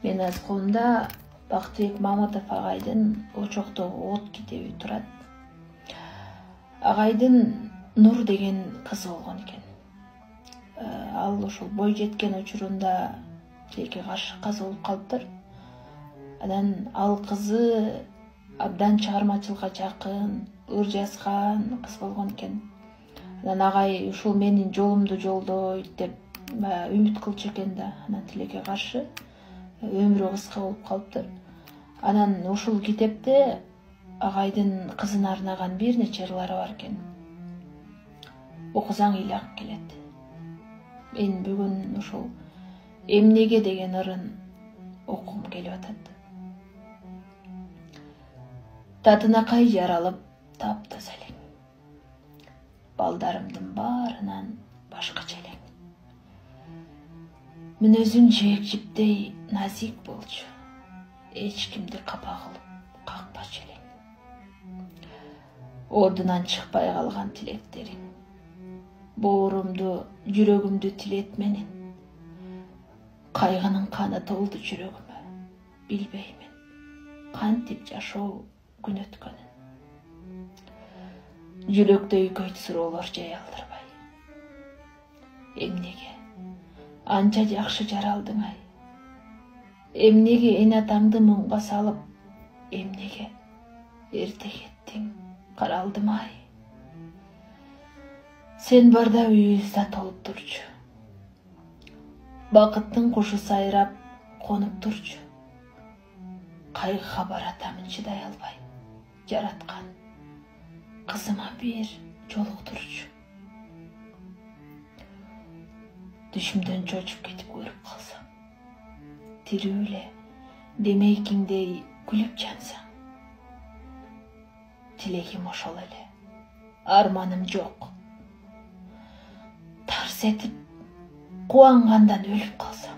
Мен аз колумда Бактыбек Маматов агайдын Очоктогу от китеби турат. Агайдын Нур деген кызы болгон экен. Ал ошол бой жеткен учурунда тилекке каршы каза болуп калыптыр. Анан ал кызы абдан чыгармачылыкка жакын, ыр жазган кыз болгон экен. Анан агай ушул менин жолумду жолдойт деп үмүт кылчу экен да. Анан тилекке каршы өмүрү кыска болуп калыптыр. Анан ушул китепте агайдын кызына арнаган бир нече ырлары бар экен. Окусаң ыйлак келет. Мен бүгүн ушул эмнеге деген ырын окугум келип атат. Татынакай жаралып таптаза элең. Балдарымдын баарынан башкача элең. Мүнөзүң жээк жиптей назик болчу. Эч кимди капа кылып какпачу элең. Ордунан чыкпай калган тилектериң. Боорумду, жүрөгүмдү тилет менен. Кайгынын каны толду жүрөгүмө. Билбеймин кантип жашоо күн өткөнүн. Жүрөктөй көйт суроолор жай алдырбай. Эмнеге анча жакшы жаралдың ай? Эмнеге эн атаңды муңга салып, эмнеге эрте кеттиң каралдым ай? Сен барда үйүбүз толуп турчу. Бакыттын кушу сайрап конуп турчу. Кайгыга баратамын чыдай албай. Жараткан кызыма бир жолуктурчу. Düşümдөн чочуп кетип көрүп калсам, тирүү эле демейкиңдей күлүп жансаң. Тилегим ошол эле, арманым жок. Тарс этип кубангандан өлүп калсам.